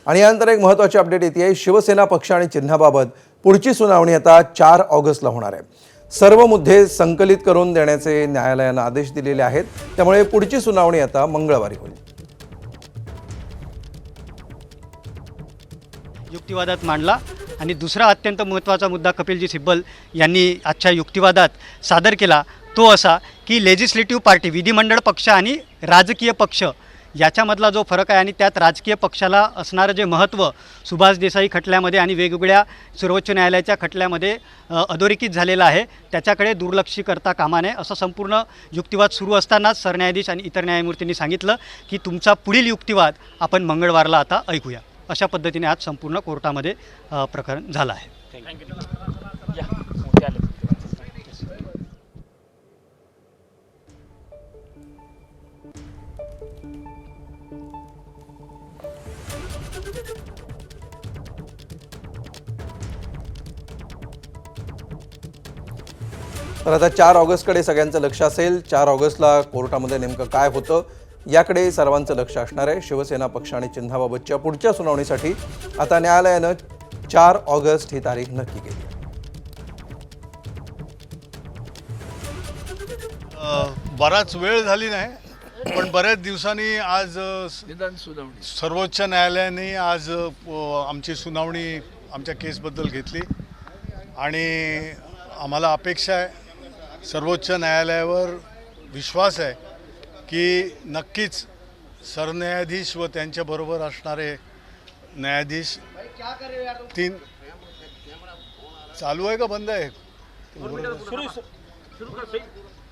आणि यानंतर एक महत्त्वाची अपडेट येते आहे। शिवसेना पक्ष आणि चिन्हाबाबत पुढची सुनावणी आता 4 ऑगस्टला होणार आहे। सर्व मुद्दे संकलित करून देण्याचे न्यायालयाने आदेश दिलेले आहेत, त्यामुळे पुढची सुनावणी आता मंगळवारी होईल। युक्तिवादात मांडला आणि दुसरा अत्यंत महत्त्वाचा मुद्दा कपिलजी सिब्बल यांनी आजच्या युक्तिवादात सादर केला तो असा की लेजिस्लेटिव्ह पार्टी विधिमंडळ पक्ष आणि राजकीय पक्ष याच्यामधला जो फरक आहे आणि त्यात राजकीय पक्षाला असणारं जे महत्त्व सुभाष देसाई खटल्यामध्ये आणि वेगवेगळ्या सर्वोच्च न्यायालयाच्या खटल्यामध्ये अधोरेखित झालेलं आहे, त्याच्याकडे दुर्लक्ष करता कामा नये असं संपूर्ण युक्तिवाद सुरू असतानाच सरन्यायाधीश आणि इतर न्यायमूर्तींनी सांगितलं की तुमचा पुढील युक्तिवाद आपण मंगळवारला आता ऐकूया। अशा पद्धतीने आज संपूर्ण कोर्टामध्ये प्रकरण झालं आहे। तर आता 4 ऑगस्टकडे सगळ्यांचं लक्ष असेल। 4 ऑगस्टला कोर्टामध्ये नेमकं काय होतं याकडे सर्वांचं लक्ष असणार आहे। शिवसेना पक्ष आणि चिन्हाबाबतच्या पुढच्या सुनावणीसाठी आता न्यायालयानं 4 ऑगस्ट ही तारीख नक्की केली आहे। बराच वेळ झाली नाही, पण बऱ्याच दिवसांनी आज सर्वोच्च न्यायालयाने आज आमची सुनावणी आमच्या केसबद्दल घेतली आणि आम्हाला अपेक्षा आहे, सर्वोच्च न्यायालयावर विश्वास आहे की नक्कीच सरन्यायाधीश व त्यांच्याबरोबर असणारे न्यायाधीश तीन चालू आहे का बंद आहे?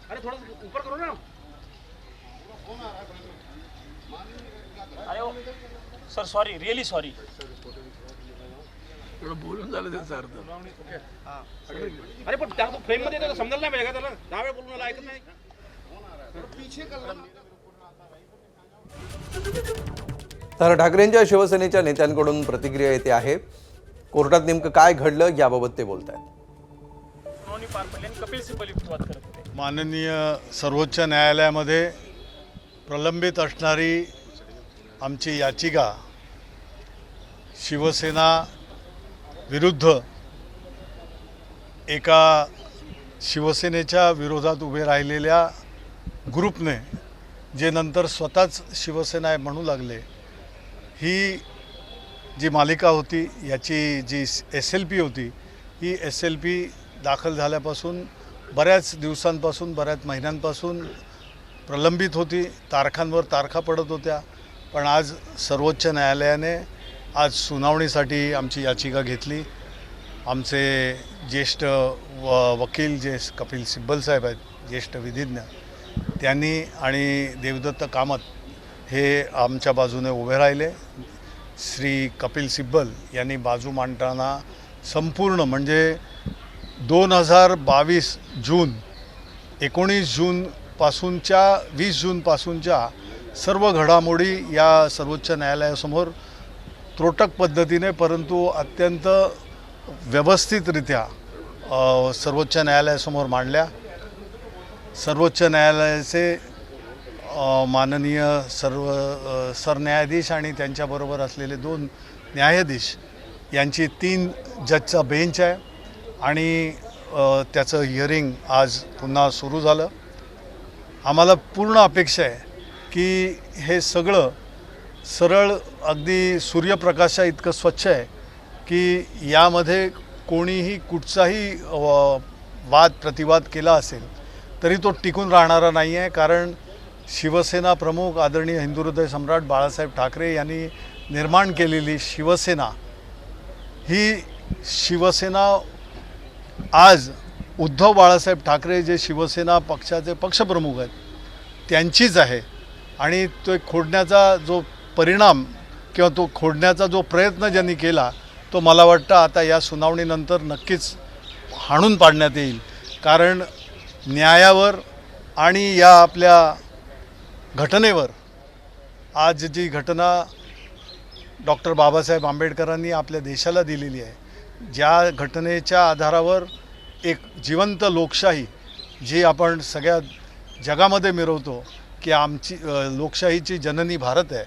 अरे थोड़ा ऊपर करो ना। अरे सर सॉरी, रियली सॉरी। थोडं बोलून झालं त्याचा अर्थ। अरे पण त्याला फ्रेम मध्ये येतो समजायला नाही पाहिजे का त्याला? 10 वेळा बोलून मला ऐकत नाही। तर ठाकरेंच्या शिवसेनेच्या नेत्यांकडून प्रतिक्रिया येते आहे। कोर्टात नेमकं काय घडलं याबाबत ते बोलत आहेत। कपिल सिब्बल युक्तिवाद करत होते। माननीय सर्वोच्च न्यायालयामध्ये प्रलंबित असणारी आमची याचिका शिवसेना विरुद्ध एका शिवसेनेच्या विरोधात उभे राहिलेल्या ग्रुपने, जे नंतर स्वतःच शिवसेना आहे म्हणू लागले, ही जी मालिका होती याची जी SLP होती, ही SLP दाखल झाल्यापासून बऱ्याच दिवसांपासून बऱ्याच महिन्यांपासून प्रलंबित होती। तारखांवर तारखा पडत होत्या, पण आज सर्वोच्च न्यायालयाने आज सुनावणीसाठी आमची याचिका घेतली। आमचे ज्येष्ठ वकील जे कपिल सिब्बल साहेब आहेत, ज्येष्ठ विधिज्ञ, त्यांनी आणि देवदत्त कामत हे आमच्या बाजूने उभे राहिले। श्री कपिल सिब्बल यांनी बाजू मांडताना संपूर्ण म्हणजे 2022 जून 19 जूनपासूनच्या 20 जूनपासूनच्या सर्व घडामोडी या सर्वोच्च न्यायालयासमोर त्रोटक पद्धतीने परंतु अत्यंत व्यवस्थितरित्या सर्वोच्च न्यायालयासमोर मांडल्या। सर्वोच्च न्यायालयाचे माननीय सरन्यायाधीश आणि त्यांच्याबरोबर असलेले 2 न्यायाधीश यांची 3 जजचा बेंच आहे आणि त्याचं हिअरिंग आज पुन्हा सुरू झालं। आम्हाला पूर्ण अपेक्षा आहे की हे सगळं सरळ अगदी सूर्यप्रकाशा इतकं स्वच्छ आहे की यामध्ये कोणीही कुठचाही वाद प्रतिवाद केला असेल तरी तो टिकून राहणारा नाही आहे, कारण शिवसेना प्रमुख आदरणीय हिंदुहृदय सम्राट बाळासाहेब ठाकरे यांनी निर्माण केलेली शिवसेना ही शिवसेना आज उद्धव बाळासाहेब ठाकरे जे शिवसेना पक्षाचे पक्षप्रमुख आहेत त्यांचीच आहे आणि तो खोडण्याचा जो परिणाम किंवा तो खोडण्याचा जो प्रयत्न ज्यांनी केला तो मला वाटतं आता या सुनावणीनंतर नक्कीच हाणून पाडण्यात येईल, कारण न्यायावर आणि या आपल्या घटनेवर आज जी घटना डॉक्टर बाबासाहेब आंबेडकरांनी आपल्या देशाला दिलेली आहे, ज्या घटनेच्या आधारावर एक जिवंत लोकशाही जी आपण सगळ्या जगामध्ये मिरवतो की आमची लोकशाहीची जननी भारत आहे,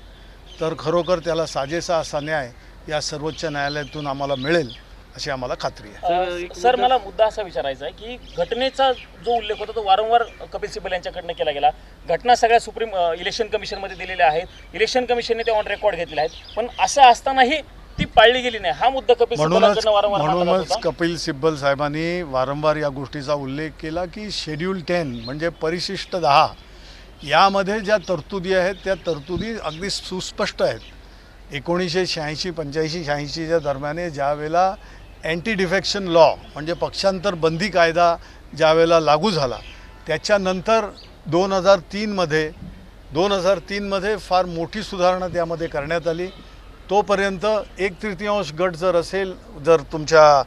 तर खरोखर त्याला साजेसा असा न्याय या सर्वोच्च न्यायालयातून आम्हाला मिळेल अशी आम्हाला खात्री आहे. सर मला मुद्दा असा विचारायचा आहे की घटनेचा जो उल्लेख होता तो वारंवार कपिल सिब्बल यांच्याकडनं केला गेला. घटना सगळ्या सुप्रीम इलेक्शन कमिशनमध्ये दिलेल्या आहेत. इलेक्शन कमिशनने ते ऑन रेकॉर्ड घेतलेले आहेत. पण असं असतानाही ती पाळली गेली नाही. हा मुद्दा कपिल सिब्बलांकडनं वारंवार मांडला जात म्हणूनच होता. कपिल सिब्बल साहेबांनी वारंवार या गोष्टीचा उल्लेख केला की शेड्यूल 10 म्हणजे परिशिष्ट 10 यामध्ये ज्या तरतुदी आहेत त्या तरतुदी अगदी सुस्पष्ट आहेत. 1986, 85, 86च्या दरम्यान ज्या वेळेला अँटी डिफेक्शन लॉ म्हणजे पक्षांतर बंदी कायदा ज्या वेळेला लागू झाला त्याच्यानंतर 2003मध्ये फार मोठी सुधारणा त्यामध्ये करण्यात आली. तोपर्यंत 1/3 गट जर असेल, जर तुमच्या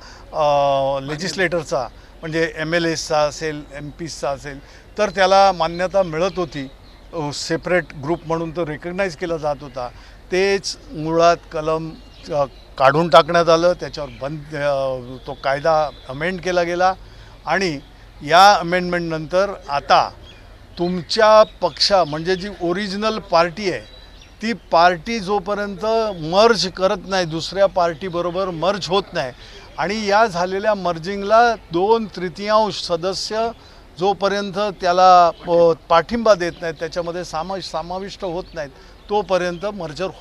लेजिस्लेटरचा म्हणजे MLAचा असेल, MPचा असेल तर त्याला मान्यता मिळत होती. सेपरेट ग्रुप म्हणून तो रेकग्नाईज केला जात होता. तेच मुळात कलम काढून टाकण्यात आलं. त्याच्यावर तो कायदा अमेंड केला गेला आणि या अमेंडमेंटनंतर आता तुमच्या पक्षा म्हणजे जी ओरिजिनल पार्टी आहे ती पार्टी जोपर्यंत मर्ज करत नाही, दुसऱ्या पार्टीबरोबर मर्ज होत नाही आणि या झालेल्या मर्जिंगला 2/3 सदस्य जोपर्यंत त्याला पाठिंबा देत नाहीत, त्याच्यामध्ये समाविष्ट होत नाहीत तोपर्यंत मर्जर